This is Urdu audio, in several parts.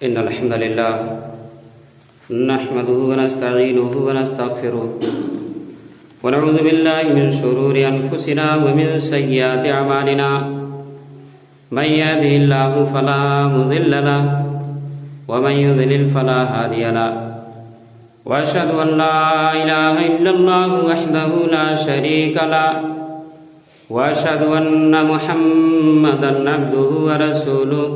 إن الحمد لله نحمده ونستعينه ونستغفره ونعوذ بالله من شرور أنفسنا ومن سيئات أعمالنا من يهده الله فلا مضل له ومن يضلل فلا هادي له وأشهد أن لا إله إلا الله وحده لا شريك له وأشهد أن محمدا عبده ورسوله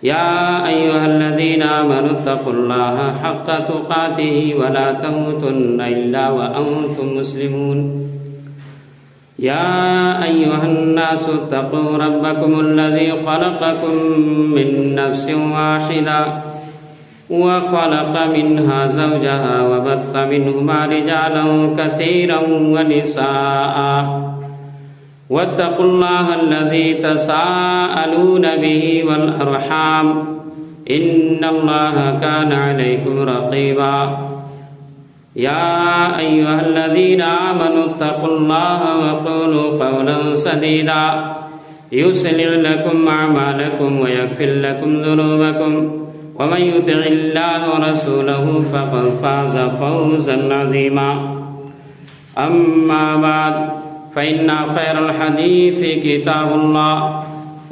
يا أيها الذين آمنوا اتقوا الله حق تقاته ولا تموتن إلا وأنتم مسلمون يا أيها الناس اتقوا ربكم الذي خلقكم من نفس واحدة وخلق منها زوجها وبث منهما رجالا كثيرا ونساء واتقوا الله الذي تساءلون به والأرحام إن الله كان عليكم رقيبا يا أيها الذين آمنوا اتقوا الله وقولوا قولا سديدا يصلح لكم أعمالكم ويغفر لكم ذنوبكم ومن يطع الله ورسوله فقد فاز فوزا عظيما أما بعد فإن خير الحديث كتاب الله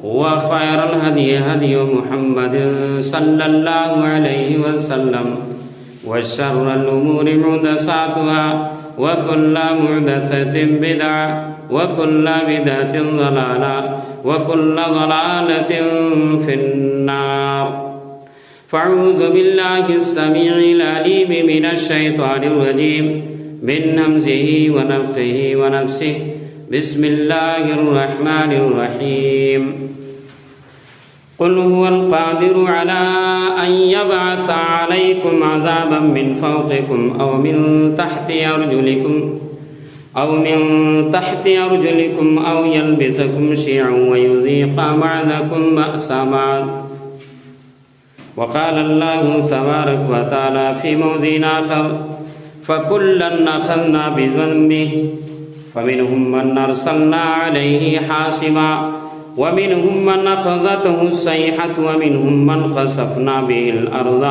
وخير الهدي هدي محمد صلى الله عليه وسلم وشر الأمور محدثاتها وكل محدثة بدعة وكل بدعة ضلالة وكل ضلالة في النار فأعوذ بالله السميع العليم من الشيطان الرجيم من همزه ونفخه ونفسه بسم الله الرحمن الرحيم قل هو القادر على أن يبعث عليكم عذابا من فوقكم أو من تحت أرجلكم أو يلبسكم شيعا ويذيق بعضكم بأس بعض وقال الله تبارك وتعالى في موضع آخر فكلا أخذنا بذنبه فمنهم من أرسلنا عليه حاصبا ومنهم من أخذته الصيحة ومنهم من خسفنا به الأرض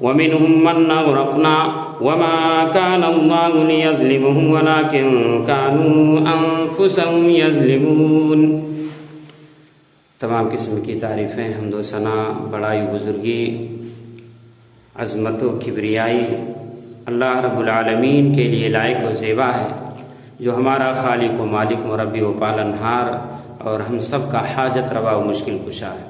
ومنهم من أغرقنا وما كان الله ليظلمهم ولكن كانوا أنفسهم يظلمون. تمام قسم کی تعریفیں، حمد و ثنا، بڑائی و بزرگی، عظمت و کبریائی اللہ رب العالمین کے لیے لائق و زیبا ہے، جو ہمارا خالق و مالک، مربی و پالنہار اور ہم سب کا حاجت روا و مشکل کشا ہے.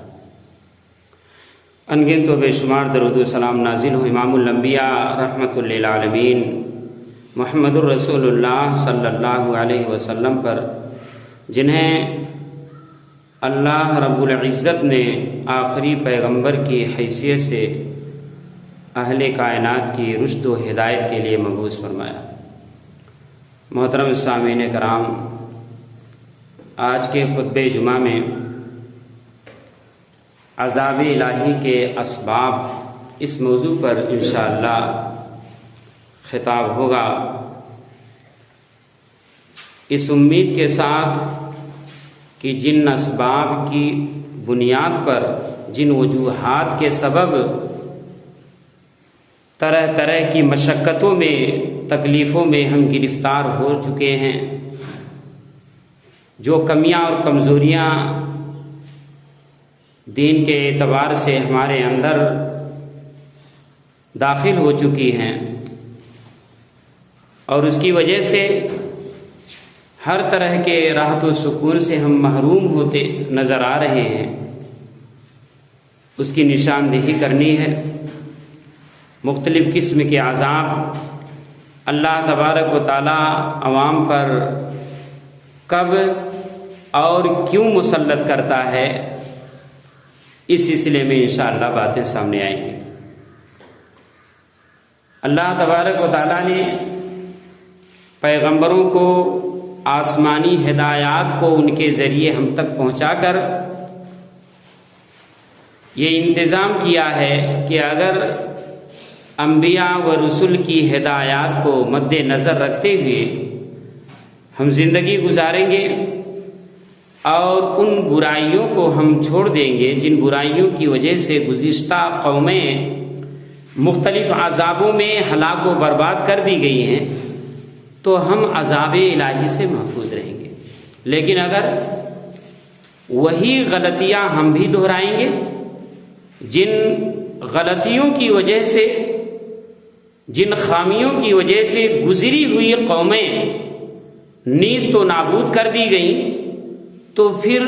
انگنت و بے شمار درود و سلام نازل ہو امام الانبیاء رحمت للعالمین محمد الرسول اللہ صلی اللہ علیہ وسلم پر، جنہیں اللہ رب العزت نے آخری پیغمبر کی حیثیت سے اہل کائنات کی رشد و ہدایت کے لیے مبعوث فرمایا. محترم سامعین کرام، آج کے خطبہ جمعہ میں عذاب الہی کے اسباب اس موضوع پر انشاءاللہ خطاب ہوگا، اس امید کے ساتھ کہ جن اسباب کی بنیاد پر، جن وجوہات کے سبب طرح طرح کی مشقتوں میں، تکلیفوں میں ہم گرفتار ہو چکے ہیں، جو کمیاں اور کمزوریاں دین کے اعتبار سے ہمارے اندر داخل ہو چکی ہیں، اور اس کی وجہ سے ہر طرح کے راحت و سکون سے ہم محروم ہوتے نظر آ رہے ہیں، اس کی نشاندہی کرنی ہے. مختلف قسم کے عذاب اللہ تبارک و تعالی عوام پر کب اور کیوں مسلط کرتا ہے، اس سلسلے میں انشاءاللہ باتیں سامنے آئیں گی. اللہ تبارک و تعالی نے پیغمبروں کو آسمانی ہدایات کو ان کے ذریعے ہم تک پہنچا کر یہ انتظام کیا ہے کہ اگر انبیاء و رسول کی ہدایات کو مد نظر رکھتے ہوئے ہم زندگی گزاریں گے اور ان برائیوں کو ہم چھوڑ دیں گے جن برائیوں کی وجہ سے گزشتہ قومیں مختلف عذابوں میں ہلاک و برباد کر دی گئی ہیں، تو ہم عذاب الہی سے محفوظ رہیں گے۔ لیکن اگر وہی غلطیاں ہم بھی دہرائیں گے، جن غلطیوں کی وجہ سے، جن خامیوں کی وجہ سے گزری ہوئی قومیں نیست و نابود کر دی گئیں، تو پھر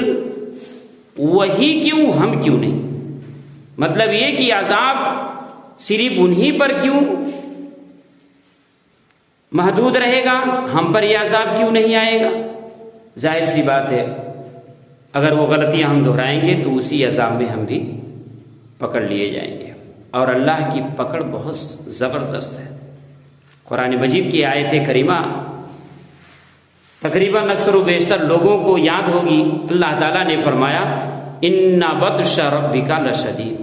وہی کیوں، ہم کیوں نہیں؟ مطلب یہ کہ عذاب صرف انہی پر کیوں محدود رہے گا، ہم پر یہ عذاب کیوں نہیں آئے گا؟ ظاہر سی بات ہے، اگر وہ غلطیاں ہم دہرائیں گے تو اسی عذاب میں ہم بھی پکڑ لیے جائیں گے، اور اللہ کی پکڑ بہت زبردست ہے۔ قرآن مجید کی آیت کریمہ تقریباً اکثر و بیشتر لوگوں کو یاد ہوگی۔ اللہ تعالیٰ نے فرمایا ان بطش ربک لشدید،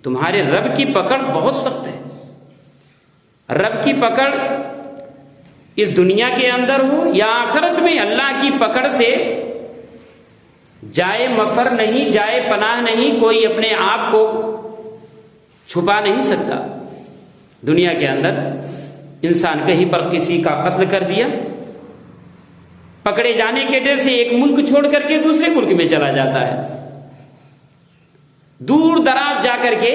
تمہارے رب کی پکڑ بہت سخت ہے۔ رب کی پکڑ اس دنیا کے اندر ہو یا آخرت میں، اللہ کی پکڑ سے جائے مفر نہیں، جائے پناہ نہیں، کوئی اپنے آپ کو چھپا نہیں سکتا۔ دنیا کے اندر انسان کہیں پر کسی کا قتل کر دیا، پکڑے جانے کے ڈر سے ایک ملک چھوڑ کر کے دوسرے ملک میں چلا جاتا ہے، دور دراز جا کر کے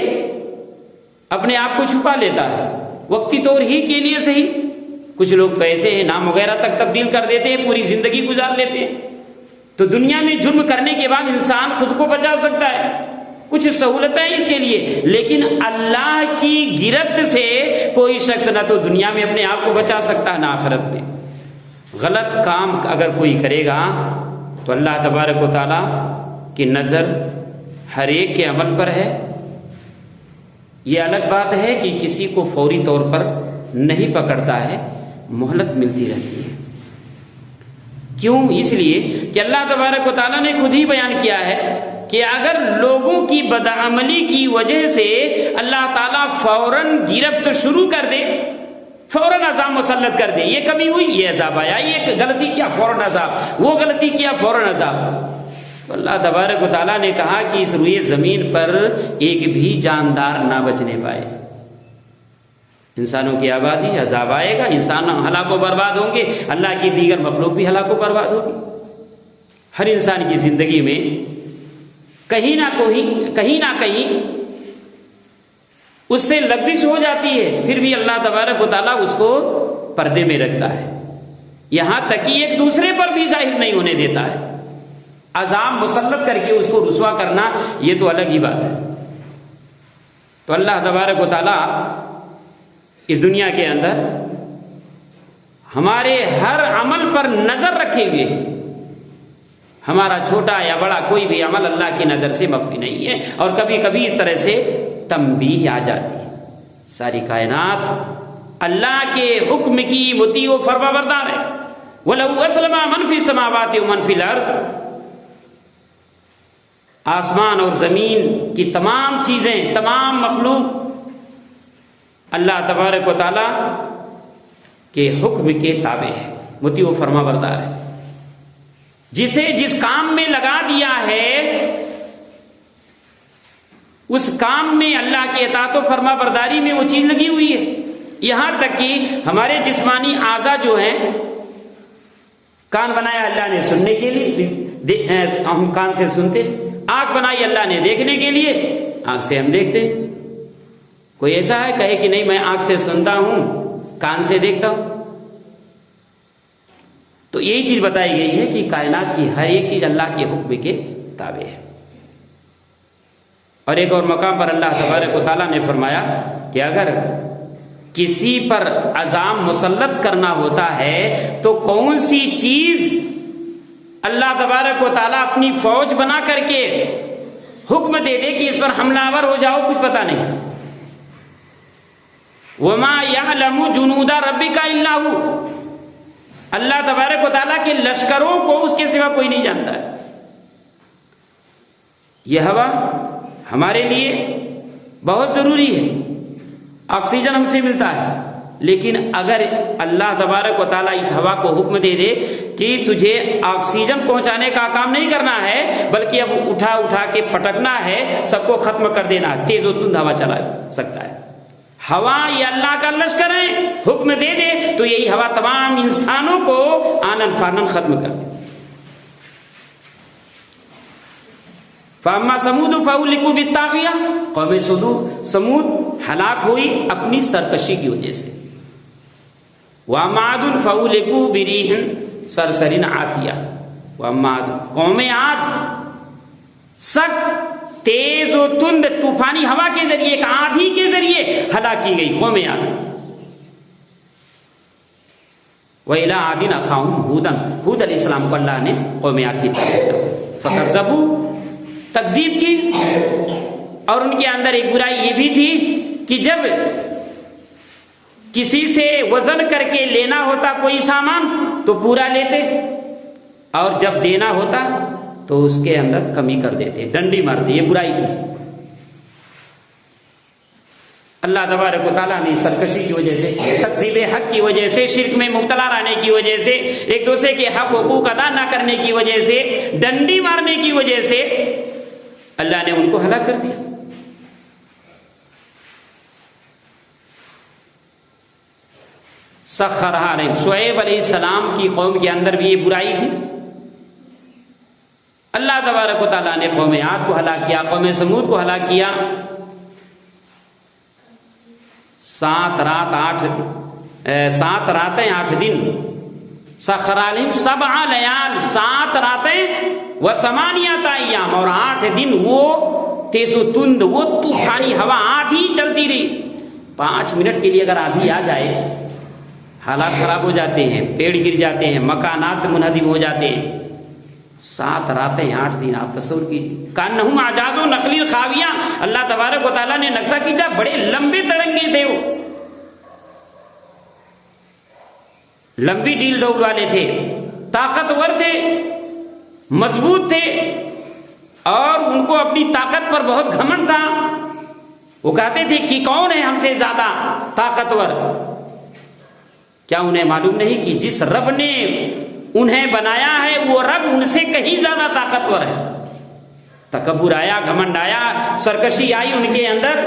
اپنے آپ کو چھپا لیتا ہے، وقتی طور ہی کے لیے صحیح۔ کچھ لوگ تو ایسے ہیں نام وغیرہ تک تبدیل کر دیتے ہیں، پوری زندگی گزار لیتے ہیں۔ تو دنیا میں جرم کرنے کے بعد انسان خود کو بچا سکتا ہے، کچھ سہولتیں اس کے لیے، لیکن اللہ کی گرفت سے کوئی شخص نہ تو دنیا میں اپنے آپ کو بچا سکتا ہے نہ آخرت میں۔ غلط کام اگر کوئی کرے گا تو اللہ تبارک و تعالیٰ کی نظر ہر ایک کے عمل پر ہے۔ یہ الگ بات ہے کہ کسی کو فوری طور پر نہیں پکڑتا ہے، مہلت ملتی رہتی ہے۔ کیوں؟ اس لیے کہ اللہ تبارک و تعالیٰ نے خود ہی بیان کیا ہے کہ اگر لوگوں کی بدعملی کی وجہ سے اللہ تعالیٰ فوراً گرفت شروع کر دے، فوراً عذاب مسلط کر دے، یہ کمی ہوئی یہ عذاب آیا، یہ غلطی کیا فوراً عذاب، وہ غلطی کیا فوراً عذاب، تو اللہ تبارک و تعالیٰ نے کہا کہ اس روئے زمین پر ایک بھی جاندار نہ بچنے پائے۔ انسانوں کی آبادی، عذاب آئے گا، انسان ہلاک و برباد ہوں گے، اللہ کی دیگر مخلوق بھی ہلاک و برباد ہوگی۔ ہر انسان کی زندگی میں کہیں نہ کہیں اس سے لغزش ہو جاتی ہے، پھر بھی اللہ تبارک و تعالیٰ اس کو پردے میں رکھتا ہے، یہاں تک کہ ایک دوسرے پر بھی ظاہر نہیں ہونے دیتا ہے۔ عذاب مسلط کر کے اس کو رسوا کرنا یہ تو الگ ہی بات ہے۔ تو اللہ تبارک و تعالیٰ اس دنیا کے اندر ہمارے ہر عمل پر نظر رکھے ہوئے، ہمارا چھوٹا یا بڑا کوئی بھی عمل اللہ کی نظر سے مخفی نہیں ہے، اور کبھی کبھی اس طرح سے تنبیہ آ جاتی ہے۔ ساری کائنات اللہ کے حکم کی مطیع و فرما بردار ہے۔ وَلَوْ أَسْلَمَ مَنْ فِي السَّمَاوَاتِ وَمَنْ فِي الْأَرْضِ، آسمان اور زمین کی تمام چیزیں، تمام مخلوق اللہ تبارک و تعالیٰ کے حکم کے تابع ہے، مطیع و فرما بردار ہے۔ جسے جس کام میں لگا دیا ہے اس کام میں اللہ کے اطاعت و فرما برداری میں وہ چیز لگی ہوئی ہے۔ یہاں تک کہ ہمارے جسمانی اعضاء جو ہیں، کان بنایا اللہ نے سننے کے لیے، ہم کان سے سنتے، آنکھ بنائی اللہ نے دیکھنے کے لیے، آنکھ سے ہم دیکھتے ہیں۔ کوئی ایسا ہے کہے کہ نہیں میں آنکھ سے سنتا ہوں، کان سے دیکھتا ہوں؟ تو یہی چیز بتائی گئی ہے کہ کائنات کی ہر ایک چیز اللہ کے حکم کے تابع ہے۔ اور ایک اور مقام پر اللہ تبارک و تعالیٰ نے فرمایا کہ اگر کسی پر عذاب مسلط کرنا ہوتا ہے تو کون سی چیز اللہ تبارک و تعالیٰ اپنی فوج بنا کر کے حکم دے دے کہ اس پر حملہ آور ہو جاؤ، کچھ پتہ نہیں۔ وَمَا يَعْلَمُ جُنُودَ رَبِّكَ إِلَّا هُوَ، اللہ تبارک و تعالیٰ کے لشکروں کو اس کے سوا کوئی نہیں جانتا ہے۔ یہ ہوا ہمارے لیے بہت ضروری ہے، آکسیجن ہم سے ملتا ہے، لیکن اگر اللہ تبارک و تعالیٰ اس ہوا کو حکم دے دے کہ تجھے آکسیجن پہنچانے کا کام نہیں کرنا ہے بلکہ اب اٹھا اٹھا کے پٹکنا ہے، سب کو ختم کر دینا ہے، تیز و تند ہوا چلا سکتا ہے۔ ہوا یہ اللہ کا لشکر ہے، حکم دے دے تو یہی ہوا تمام انسانوں کو آنن فانن ختم کر دے۔ فاما سمود فاہلکوا بالطاغیہ، قوم سمود ہلاک ہوئی اپنی سرکشی کی وجہ سے۔ واما عاد فاہلکوا بریح صرصر عاتیہ، واما عاد، قوم عاد سخت تیز و تند طوفانی ہوا کے ذریعے، ایک آندھی کے ذریعے ہلاک کی گئی قوم عاد۔ وَإِلَىٰ عَادٍ أَخَاهُمْ هُودًا، ہود علیہ السلام کو اللہ نے قوم عاد کی طرف بھیجا، فَكَذَّبُوا، تکذیب کی، اور ان کے اندر ایک برائی یہ بھی تھی کہ جب کسی سے وزن کر کے لینا ہوتا کوئی سامان تو پورا لیتے، اور جب دینا ہوتا تو اس کے اندر کمی کر دیتے، ڈنڈی مارتے، یہ برائی تھی۔ اللہ تبارک و تعالیٰ نے سرکشی کی وجہ سے، تکذیب حق کی وجہ سے، شرک میں مبتلا رہنے کی وجہ سے، ایک دوسرے کے حق حقوق ادا نہ کرنے کی وجہ سے، ڈنڈی مارنے کی وجہ سے اللہ نے ان کو ہلاک کر دیا۔ سخرھا علیہم، شعیب علیہ السلام کی قوم کے اندر بھی یہ برائی تھی، اللہ تبارک و تعالیٰ نے قوم عاد کو ہلاک کیا، قوم سمود کو ہلاک کیا۔ 7 راتیں 8 دن، سخر علیہم 7 لیال، 7 راتیں و 8 ایام، اور 8 دن وہ تیز و تند، وہ طوفانی ہوا آدھی چلتی رہی۔ 5 منٹ کے لیے اگر آدھی آ جائے حالات خراب ہو جاتے ہیں، پیڑ گر جاتے ہیں، مکانات منہدم ہو جاتے ہیں۔ 7 راتیں 8 دن، آپ تصور کیجیے، کانہم اعجاز نخل خاویہ، اللہ تبارک و تعالیٰ نے نقشہ کھینچا، بڑے لمبے تڑنگے تھے، وہ لمبی ڈیل ڈول والے تھے، طاقتور تھے، مضبوط تھے، اور ان کو اپنی طاقت پر بہت گھمنڈ تھا۔ وہ کہتے تھے کہ کون ہے ہم سے زیادہ طاقتور؟ کیا انہیں معلوم نہیں کہ جس رب نے انہیں بنایا ہے وہ رب ان سے کہیں زیادہ طاقتور ہے؟ تکبر آیا، گھمنڈ آیا، سرکشی آئی ان کے اندر،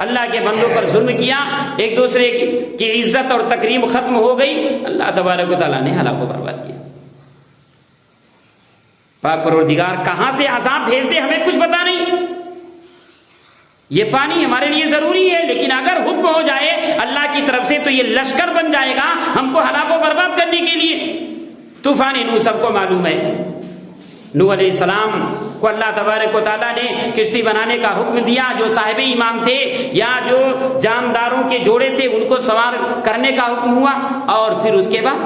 اللہ کے بندوں پر ظلم کیا، ایک دوسرے کی عزت اور تکریم ختم ہو گئی، اللہ تبارک و تعالیٰ نے ہلاک و برباد کیا۔ پاک پروردگار کہاں سے عذاب بھیج دے ہمیں کچھ پتا نہیں، یہ پانی ہمارے لیے ضروری ہے، لیکن اگر حکم ہو جائے اللہ کی طرف سے تو یہ لشکر بن جائے گا ہم کو ہلاک و برباد کرنے کے لیے۔ طوفان نوح سب کو معلوم ہے، نوح علیہ السلام کو اللہ تبارک و تعالیٰ نے کشتی بنانے کا حکم دیا، جو صاحب ایمان تھے یا جو جانداروں کے جوڑے تھے ان کو سوار کرنے کا حکم ہوا، اور پھر اس کے بعد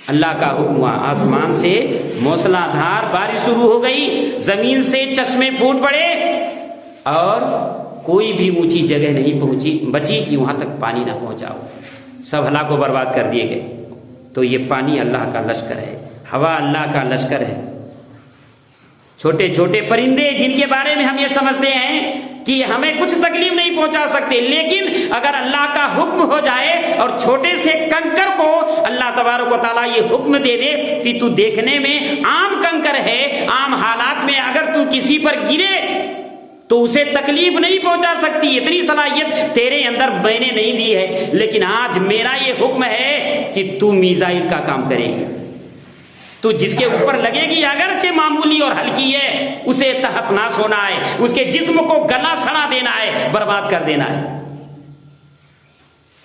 اللہ کا حکم ہوا، آسمان سے موسلا دھار بارش شروع ہو گئی، زمین سے چشمے پھوٹ پڑے، اور کوئی بھی اونچی جگہ نہیں بچی کہ وہاں تک پانی نہ پہنچاؤ، سب ہلاک و برباد کر دیے گئے۔ تو یہ پانی اللہ کا لشکر ہے، ہوا اللہ کا لشکر ہے۔ چھوٹے چھوٹے پرندے جن کے بارے میں ہم یہ سمجھتے ہیں کہ ہمیں کچھ تکلیف نہیں پہنچا سکتے، لیکن اگر اللہ کا حکم ہو جائے اور چھوٹے سے کنکر کو اللہ تبارک و تعالیٰ یہ حکم دے دے کہ تو دیکھنے میں عام کنکر ہے، عام حالات میں اگر تو کسی پر گرے تو اسے تکلیف نہیں پہنچا سکتی، اتنی صلاحیت تیرے اندر میں نے نہیں دی ہے، لیکن آج میرا یہ حکم ہے کہ تو میزائل کا کام کرے گی، تو جس کے اوپر لگے گی اگرچہ معمولی اور ہلکی ہے، اسے تحس ناس ہونا ہے، اس کے جسم کو گلا سڑا دینا ہے، برباد کر دینا ہے۔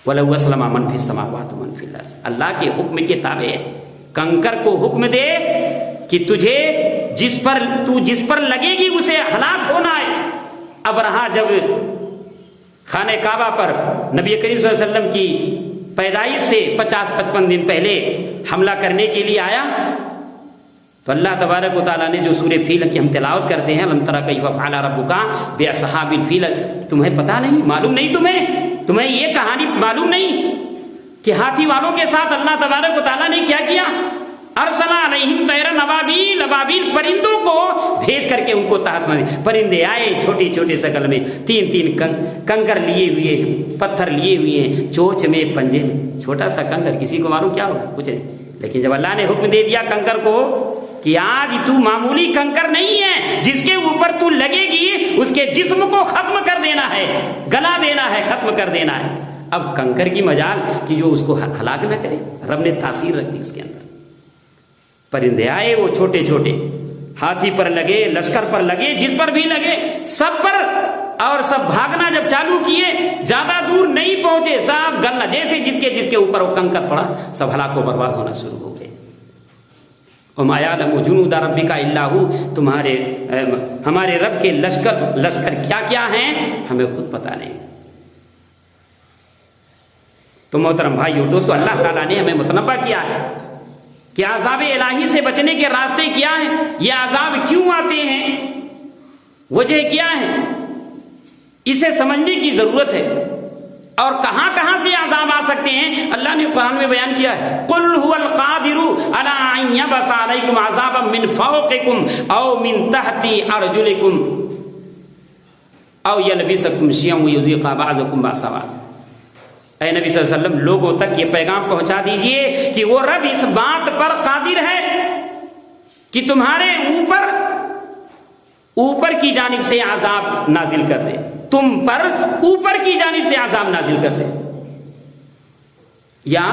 وَلَوْ أَسْلَمَ مَنْ فِي السَّمَاوَاتِ وَمَنْ فِي الْأَرْضِ، اللہ کے حکم کے تابع ہے۔ کنکر کو حکم دے کہ تجھے جس پر لگے گی اسے ہلاک ہونا ہے۔ اب رہا جب خانہ کعبہ پر نبی کریم صلی اللہ علیہ وسلم کی پیدائش سے 50-55 دن پہلے حملہ کرنے کے لیے آیا، تو اللہ تبارک و تعالیٰ نے جو سورہ فیل کی ہم تلاوت کرتے ہیں، لم تر کیف فعل ربک باصحاب الفیل، تمہیں پتہ نہیں، معلوم نہیں تمہیں یہ کہانی معلوم نہیں کہ ہاتھی والوں کے ساتھ اللہ تبارک و تعالیٰ نے کیا کیا؟ ارسل علیہم طیرا ابابیل، ابابیل پرندوں کو بھیج کر کے ان کو تاس ماری. پرندے آئے چھوٹے چھوٹے شکل میں، 3 کنکر لیے ہوئے ہیں، پتھر لیے ہوئے ہیں، چونچ میں، پنجے میں. چھوٹا سا کنکر کسی کو معلوم کیا ہوگا؟ کچھ نہیں. لیکن جب اللہ نے حکم دے دیا کنکر کو کہ آج تو معمولی کنکر نہیں ہے، جس کے اوپر تو لگے گی اس کے جسم کو ختم کر دینا ہے، گلا دینا ہے، ختم کر دینا ہے. اب کنکر کی مجال کہ جو اس کو ہلاک نہ کرے، رب نے تاثیر رکھ دی اس کے اندر. پرندے آئے وہ چھوٹے چھوٹے، ہاتھی پر لگے، لشکر پر لگے، جس پر بھی لگے سب پر، اور سب بھاگنا جب چالو کیے، زیادہ دور نہیں پہنچے، سب گلنا، جیسے جس کے اوپر وہ کنکر پڑا سب ہلاک و برباد ہونا شروع ہو گئے. وما یعلم جنود ربک الا ھو، ہمارے رب کے لشکر کیا کیا ہیں ہمیں خود پتہ نہیں. تو محترم بھائی اور دوستو، اللہ تعالیٰ نے ہمیں متنبہ کیا ہے کہ عذاب الہی سے بچنے کے راستے کیا ہیں، یہ عذاب کیوں آتے ہیں، وجہ کیا ہے، اسے سمجھنے کی ضرورت ہے. اور کہاں کہاں سے عذاب آ سکتے ہیں اللہ نے قرآن میں بیان کیا ہے. قل هو القادر على ان يبعث عليكم عذابا من فوقكم او من تحت ارجلكم او يلبسكم شيئا ويذيق بعضكم بعضا. اے نبی صلی اللہ علیہ وسلم، لوگوں تک یہ پیغام پہنچا دیجئے کہ وہ رب اس بات پر قادر ہے کہ تمہارے اوپر کی جانب سے عذاب نازل کر دے، تم پر اوپر کی جانب سے عذاب نازل کر دے، یا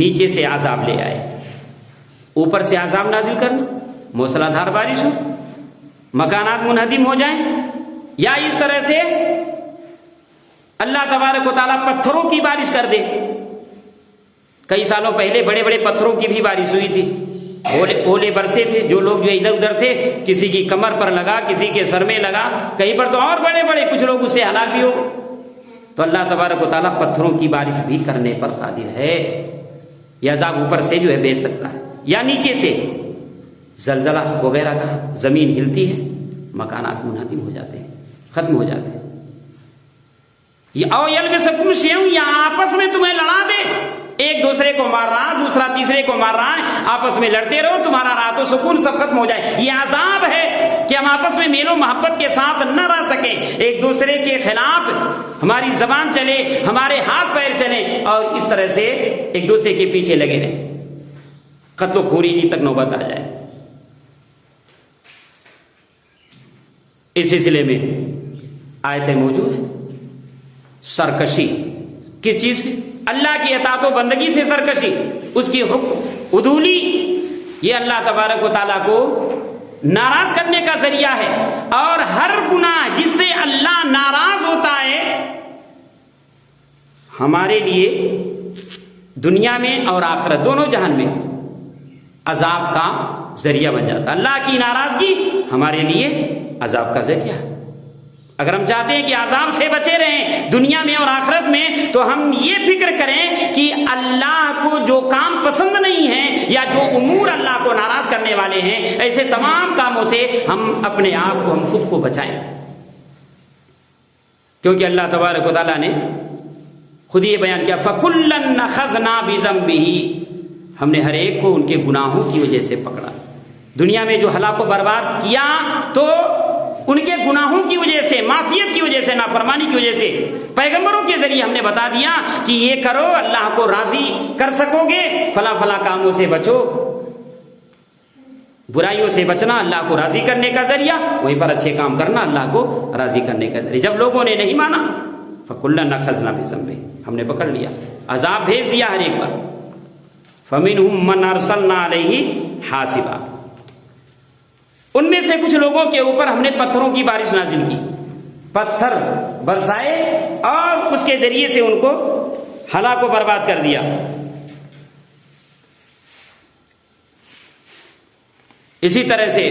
نیچے سے عذاب لے آئے. اوپر سے عذاب نازل کرنا، موسلا دھار بارش ہو، مکانات منہدم ہو جائیں، یا اس طرح سے اللہ تبارک و تعالیٰ پتھروں کی بارش کر دے. کئی سالوں پہلے بڑے بڑے پتھروں کی بھی بارش ہوئی تھی، اولے برسے تھے، جو لوگ جو ادھر ادھر تھے، کسی کی کمر پر لگا، کسی کے سر میں لگا، کہیں پر تو اور بڑے بڑے، کچھ لوگ اس سے ہلاک بھی ہو. تو اللہ تبارک و تعالیٰ پتھروں کی بارش بھی کرنے پر قادر ہے. یہ عذاب اوپر سے جو ہے بھیج سکتا ہے، یا نیچے سے زلزلہ وغیرہ کا، زمین ہلتی ہے، مکانات منہدم ہو جاتے ہیں، ختم ہو جاتے ہیں. او یلبسکم شیئا، یا آپس میں تمہیں لڑا دے، ایک دوسرے کو مار رہا، دوسرا تیسرے کو مار رہا ہے، آپس میں لڑتے رہو، تمہارا راحت و سکون سب ختم ہو جائے. یہ عذاب ہے کہ ہم آپس میں میل و محبت کے ساتھ نہ رہ سکیں، ایک دوسرے کے خلاف ہماری زبان چلے، ہمارے ہاتھ پیر چلیں، اور اس طرح سے ایک دوسرے کے پیچھے لگے رہیں، قتل و خوری جی تک نوبت آ جائے. اس سلسلے میں آیتیں موجود ہیں. سرکشی کس چیز سے؟ اللہ کی اطاعت و بندگی سے سرکشی، اس کی حکم عدولی، یہ اللہ تبارک و تعالیٰ کو ناراض کرنے کا ذریعہ ہے. اور ہر گناہ جس سے اللہ ناراض ہوتا ہے ہمارے لیے دنیا میں اور آخرت دونوں جہان میں عذاب کا ذریعہ بن جاتا. اللہ کی ناراضگی ہمارے لیے عذاب کا ذریعہ ہے. اگر ہم چاہتے ہیں کہ عذاب سے بچے رہیں دنیا میں اور آخرت میں، تو ہم یہ فکر کریں کہ اللہ کو جو کام پسند نہیں ہیں، یا جو امور اللہ کو ناراض کرنے والے ہیں، ایسے تمام کاموں سے ہم اپنے آپ کو، ہم خود کو بچائیں. کیونکہ اللہ تبارک و تعالیٰ نے خود یہ بیان کیا، فَكُلًّا أَخَذْنَا بِذَنبِهِ، ہم نے ہر ایک کو ان کے گناہوں کی وجہ سے پکڑا. دنیا میں جو ہلاک و برباد کیا تو ان کے گناہوں کی وجہ سے، معصیت کی وجہ سے، نافرمانی کی وجہ سے. پیغمبروں کے ذریعے ہم نے بتا دیا کہ یہ کرو، اللہ کو راضی کر سکو گے، فلاں فلاں کاموں سے بچو. برائیوں سے بچنا اللہ کو راضی کرنے کا ذریعہ، وہیں پر اچھے کام کرنا اللہ کو راضی کرنے کا ذریعہ. جب لوگوں نے نہیں مانا، فَكُلًّا أَخَذْنَا بِذَنبِهِ، ہم نے پکڑ لیا، عذاب بھیج دیا ہر ایک پر. فَمِنْهُمْ مَنْ أَرْسَلْنَا عَلَيْهِ حَاسِبًا، ان میں سے کچھ لوگوں کے اوپر ہم نے پتھروں کی بارش نازل کی، پتھر برسائے اور اس کے ذریعے سے ان کو ہلاک و برباد کر دیا. اسی طرح سے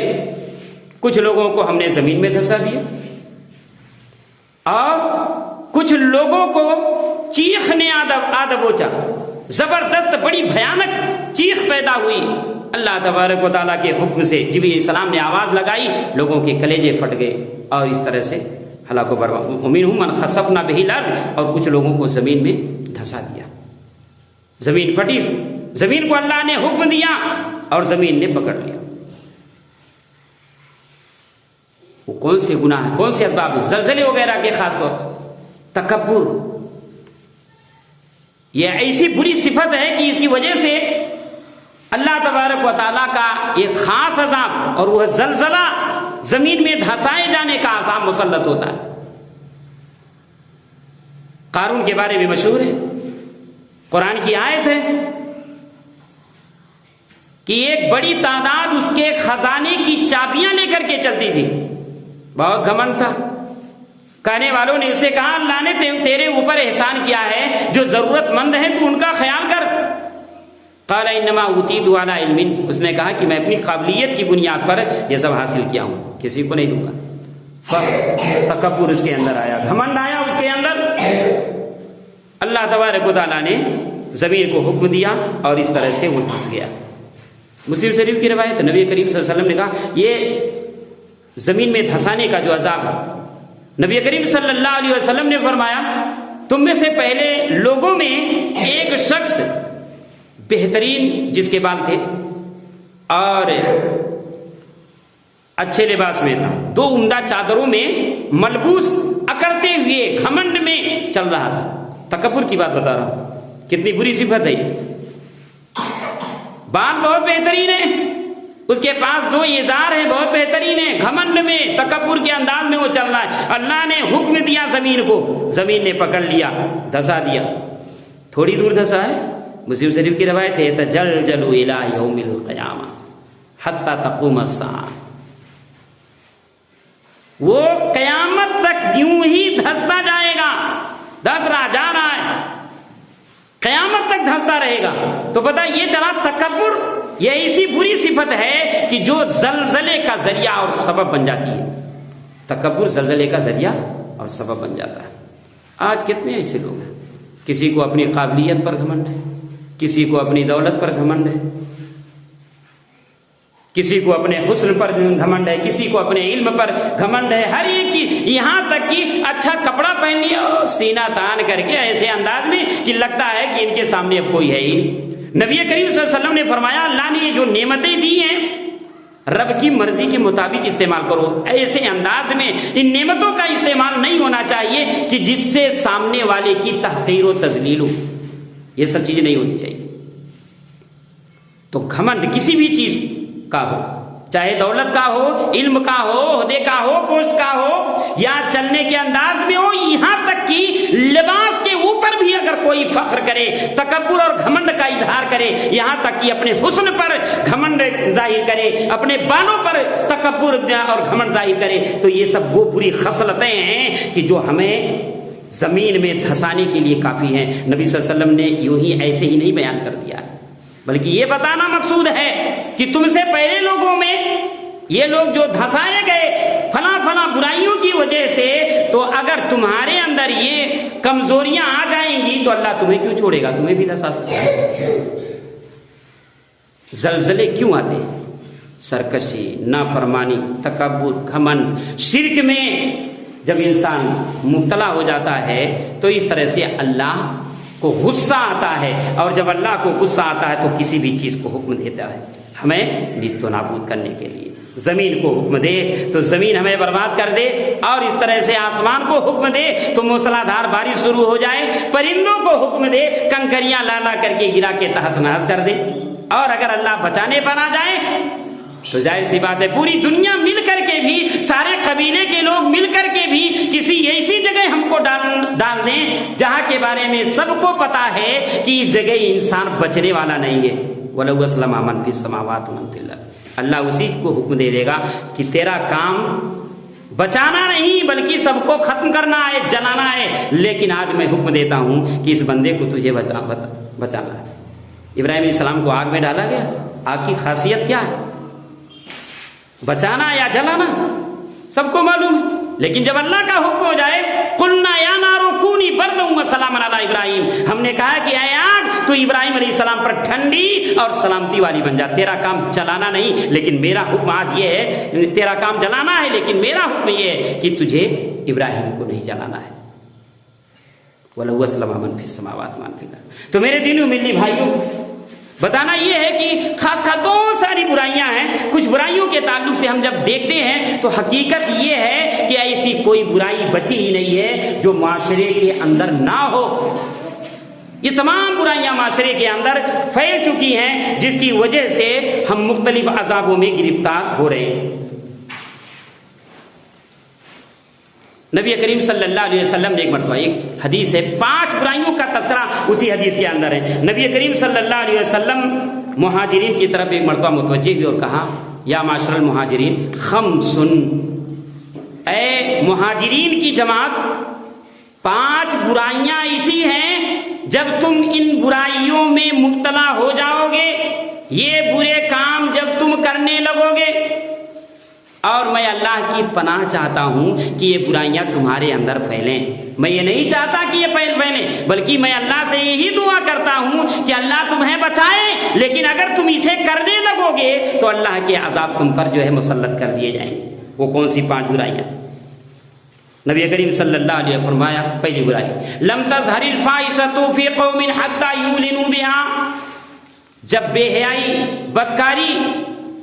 کچھ لوگوں کو ہم نے زمین میں دھسا دیا، اور کچھ لوگوں کو چیخ نے آ دبوچا، زبردست بڑی بھیانک چیخ پیدا ہوئی. اللہ تبارک و تعالیٰ کے حکم سے جبریل علیہ السلام نے آواز لگائی، لوگوں کے کلیجے پھٹ گئے، اور اس طرح سے ہلاک و برباد. وَمِنْهُمْ مَنْ خَسَفْنَا بِهِ الْأَرْضَ، اور کچھ لوگوں کو زمین میں دھسا دیا، زمین پھٹی، زمین کو اللہ نے حکم دیا اور زمین نے پکڑ لیا۔ وہ کون سے گناہ ہیں، کون سے اسباب ہیں؟ زلزلے وغیرہ کے خاص طور تکبر، یہ ایسی بری صفت ہے کہ اس کی وجہ سے اللہ تبارک و تعالیٰ کا ایک خاص عذاب اور وہ زلزلہ، زمین میں دھسائے جانے کا عذاب مسلط ہوتا ہے۔ قارون کے بارے میں مشہور ہے، قرآن کی آیت ہے کہ ایک بڑی تعداد اس کے خزانے کی چابیاں لے کر کے چلتی تھی، بہت گھمنڈ تھا۔ کہنے والوں نے اسے کہا اللہ نے تیرے اوپر احسان کیا ہے، جو ضرورت مند ہے تو ان کا خیال کر۔ قال انما اوتیت علی علم، اس نے کہا کہ میں اپنی قابلیت کی بنیاد پر یہ سب حاصل کیا ہوں، کسی کو نہیں دوں گا۔ تکبر اس کے اندر آیا، گھمنڈ آیا اس کے اندر۔ اللہ تبارک و تعالیٰ نے زمین کو حکم دیا اور اس طرح سے وہ دھس گیا۔ مسلم شریف کی روایت، نبی کریم صلی اللہ علیہ وسلم نے کہا یہ زمین میں دھسانے کا جو عذاب ہے، نبی کریم صلی اللہ علیہ وسلم نے فرمایا تم میں سے پہلے لوگوں میں ایک شخص بہترین جس کے بال تھے اور اچھے لباس میں تھا، دو عمدہ چادروں میں ملبوس اکڑتے ہوئے گھمنڈ میں چل رہا تھا۔ تکبر کی بات بتا رہا ہوں، کتنی بری صفت ہے۔ بال بہت بہترین ہے، اس کے پاس دو ازار ہیں بہت بہترین ہیں، گھمنڈ میں تکبر کے انداز میں وہ چل رہا ہے۔ اللہ نے حکم دیا زمین کو، زمین نے پکڑ لیا، دھسا دیا۔ تھوڑی دور دھسا ہے، مسلم شریف کی روایت ہے تجلجل الی یوم القیامہ حتی تقوم الساعہ، وہ قیامت تک یوں ہی دھستا جائے گا، دھس رہا جا رہا ہے، قیامت تک دھستا رہے گا۔ تو پتہ یہ چلا تکبر یہ ایسی بری صفت ہے کہ جو زلزلے کا ذریعہ اور سبب بن جاتی ہے۔ تکبر زلزلے کا ذریعہ اور سبب بن جاتا ہے۔ آج کتنے ایسے لوگ ہیں، کسی کو اپنی قابلیت پر گھمنڈ ہے، کسی کو اپنی دولت پر گھمنڈ ہے، کسی کو اپنے حسن پر گھمنڈ ہے، کسی کو اپنے علم پر گھمنڈ ہے، ہر ایک چیز، یہاں تک کہ اچھا کپڑا پہن لیا اور سینہ تان کر کے ایسے انداز میں کہ لگتا ہے کہ ان کے سامنے اب کوئی ہے ہی نہیں۔ نبی کریم صلی اللہ علیہ وسلم نے فرمایا اللہ نے یہ جو نعمتیں دی ہیں رب کی مرضی کے مطابق استعمال کرو، ایسے انداز میں ان نعمتوں کا استعمال نہیں ہونا چاہیے کہ جس سے سامنے والے کی تحقیر و تذلیل ہو، یہ سب چیزیں نہیں ہونی چاہیے۔ تو گھمنڈ کسی بھی چیز کا ہو، چاہے دولت کا ہو، علم کا ہو، عہدے کا ہو، پوسٹ کا ہو، یا چلنے کے انداز میں ہو، یہاں تک کہ لباس کے اوپر بھی اگر کوئی فخر کرے، تکبر اور گھمنڈ کا اظہار کرے، یہاں تک کہ اپنے حسن پر گھمنڈ ظاہر کرے، اپنے بالوں پر تکبر اور گھمنڈ ظاہر کرے، تو یہ سب وہ بری خصلتیں ہیں کہ جو ہمیں زمین میں دھسانے کے لیے کافی ہیں۔ نبی صلی اللہ علیہ وسلم نے یوں ہی ایسے ہی نہیں بیان کر دیا، بلکہ یہ بتانا مقصود ہے کہ تم سے پہلے لوگوں میں یہ لوگ جو دھسائے گئے فلاں فلاں برائیوں کی وجہ سے، تو اگر تمہارے اندر یہ کمزوریاں آ جائیں گی تو اللہ تمہیں کیوں چھوڑے گا، تمہیں بھی دھسا سکتا ہے۔ زلزلے کیوں آتے ہیں؟ سرکشی، نافرمانی، تکبر، گھمنڈ، شرک میں جب انسان مبتلا ہو جاتا ہے تو اس طرح سے اللہ کو غصہ آتا ہے، اور جب اللہ کو غصہ آتا ہے تو کسی بھی چیز کو حکم دیتا ہے ہمیں نیست و نابود کرنے کے لیے۔ زمین کو حکم دے تو زمین ہمیں برباد کر دے، اور اس طرح سے آسمان کو حکم دے تو موسلا دھار بارش شروع ہو جائے، پرندوں کو حکم دے کنکریاں لا لا کر کے گرا کے تہس نہس کر دے، اور اگر اللہ بچانے پر آ جائے تو ظاہر سی بات ہے پوری دنیا مل کر کے بھی، سارے قبیلے کے لوگ مل کر کے بھی کسی ایسی جگہ ہم کو ڈال دیں جہاں کے بارے میں سب کو پتا ہے کہ اس جگہ انسان بچنے والا نہیں ہے۔ وَلَوْ أَسْلَمَ مَنْ فِي السَّمَاوَاتِ وَمَنْ فِي الْأَرْضِ، اللہ اسی کو حکم دے دے گا کہ تیرا کام بچانا نہیں بلکہ سب کو ختم کرنا ہے، جلانا ہے، لیکن آج میں حکم دیتا ہوں کہ اس بندے کو تجھے بچانا ہے۔ ابراہیم علیہ السلام کو آگ میں ڈالا گیا، آگ کی خاصیت کیا ہے؟ بچانا یا جلانا، سب کو معلوم ہے، لیکن جب اللہ کا حکم ہو جائے قلنا یا نار کونی بردا وسلاما علی ابراہیم، ہم نے کہا کہ اے آگ تو ابراہیم علیہ السلام پر ٹھنڈی اور سلامتی والی بن جا، تیرا کام جلانا نہیں، لیکن میرا حکم آج یہ ہے، تیرا کام جلانا ہے لیکن میرا حکم یہ ہے کہ تجھے ابراہیم کو نہیں جلانا ہے۔ وَلَوْ أَسْلَمَ مَنْ فِي السَّمَاوَاتِ وَمَنْ فِي الْأَرْضِ۔ تو میرے دینوں ملی بھائیوں، بتانا یہ ہے کہ خاص بہت ساری برائیاں ہیں، کچھ برائیوں کے تعلق سے ہم جب دیکھتے ہیں تو حقیقت یہ ہے کہ ایسی کوئی برائی بچی ہی نہیں ہے جو معاشرے کے اندر نہ ہو۔ یہ تمام برائیاں معاشرے کے اندر پھیل چکی ہیں، جس کی وجہ سے ہم مختلف عذابوں میں گرفتار ہو رہے ہیں۔ نبی کریم صلی اللہ علیہ وسلم نے ایک مرتبہ، ایک حدیث ہے، 5 برائیوں کا تذکرہ اسی حدیث کے اندر ہے۔ نبی کریم صلی اللہ علیہ وسلم مہاجرین کی طرف ایک مرتبہ متوجہ ہوئے اور کہا، یا معاشر المہاجرین خمسن، اے مہاجرین کی جماعت، 5 برائیاں ایسی ہیں جب تم ان برائیوں میں مبتلا ہو جاؤ گے، یہ برے کام جب تم کرنے لگو گے، اور میں اللہ کی پناہ چاہتا ہوں کہ یہ برائیاں تمہارے اندر پھیلیں۔ میں یہ نہیں چاہتا کہ یہ پھیلیں، بلکہ میں اللہ سے یہی دعا کرتا ہوں کہ اللہ تمہیں بچائے، لیکن اگر تم اسے کرنے لگو گے تو اللہ کے عذاب تم پر جو ہے مسلط کر دیے جائیں گے۔ وہ کون سی 5 برائیاں؟ نبی کریم صلی اللہ علیہ وسلم فرمایا، پہلی برائی، لم تظہر الفاحشۃ فی قوم حتی یعلنوا بها، جب بے حیائی، بدکاری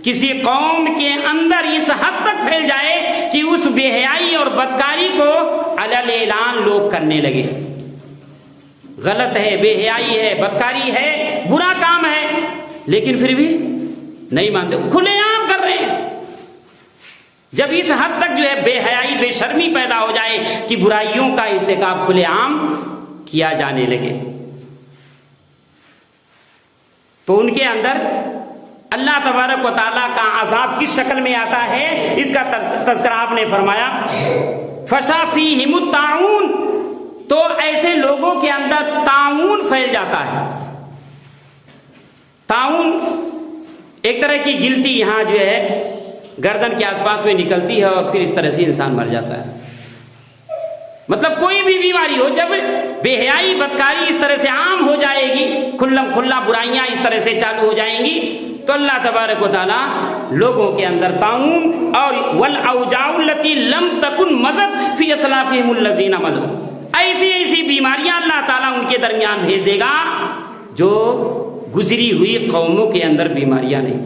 کسی قوم کے اندر اس حد تک پھیل جائے کہ اس بے حیائی اور بدکاری کو علل اعلان لوگ کرنے لگے۔ غلط ہے، بے حیائی ہے، بدکاری ہے، برا کام ہے، لیکن پھر بھی نہیں مانتے، کھلے عام کر رہے ہیں۔ جب اس حد تک جو ہے بے حیائی، بے شرمی پیدا ہو جائے کہ برائیوں کا ارتکاب کھلے عام کیا جانے لگے، تو ان کے اندر اللہ تبارک و تعالیٰ کا عذاب کس شکل میں آتا ہے، اس کا تذکرہ آپ نے فرمایا، فشا فیہم الطاعون، تو ایسے لوگوں کے اندر طاعون پھیل جاتا ہے۔ طاعون ایک طرح کی گلٹی یہاں جو ہے گردن کے آس پاس میں نکلتی ہے اور پھر اس طرح سے انسان مر جاتا ہے۔ مطلب کوئی بھی بیماری ہو، جب بے حیائی، بدکاری اس طرح سے عام ہو جائے گی، کھلم کھلا برائیاں اس طرح سے چالو ہو جائیں گی، تو اللہ تبارک و تعالیٰ لوگوں کے اندر طاعون اور والاوجاع التي لم تكن مضت في اسلافهم الذين مضوا، ایسی بیماریاں اللہ تعالیٰ ان کے درمیان بھیج دے گا جو گزری ہوئی قوموں کے اندر بیماریاں نہیں،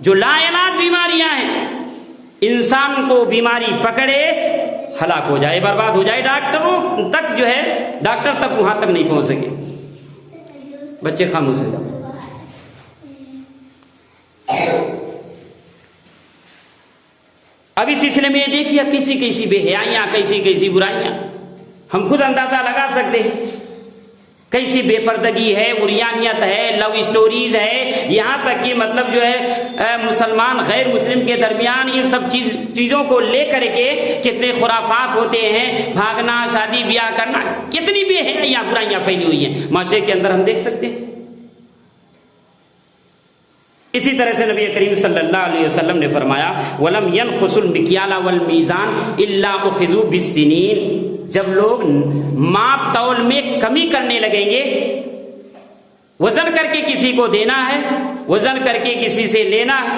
جو لا علاج بیماریاں ہیں۔ انسان کو بیماری پکڑے، ہلاک ہو جائے، برباد ہو جائے، ڈاکٹروں تک جو ہے، ڈاکٹر تک وہاں تک نہیں پہنچ سکے۔ بچے خاموش ہو جائے۔ اب اس سلسلے میں یہ دیکھیے کیسی بے حیائیاں، کیسی برائیاں ہم خود اندازہ لگا سکتے ہیں، کیسی بے پردگی ہے، عریانیت ہے، لو اسٹوریز ہے، یہاں تک کہ مطلب جو ہے مسلمان غیر مسلم کے درمیان ان سب چیزوں کو لے کر کے کتنے خرافات ہوتے ہیں، بھاگنا، شادی بیاہ کرنا، کتنی بے حیائیاں، برائیاں پھیلی ہوئی ہیں معاشرے کے اندر، ہم دیکھ سکتے ہیں۔ اسی طرح سے نبی کریم صلی اللہ علیہ وسلم نے فرمایا، وَلَمْ يَنْقُصُ الْمِكْيَالَ وَالْمِيزَانَ إِلَّا أُخِذُوا بِالسِّنِينَ، جب لوگ ماپ تول میں کمی کرنے لگیں گے، وزن کر کے کسی کو دینا ہے، وزن کر کے کسی سے لینا ہے،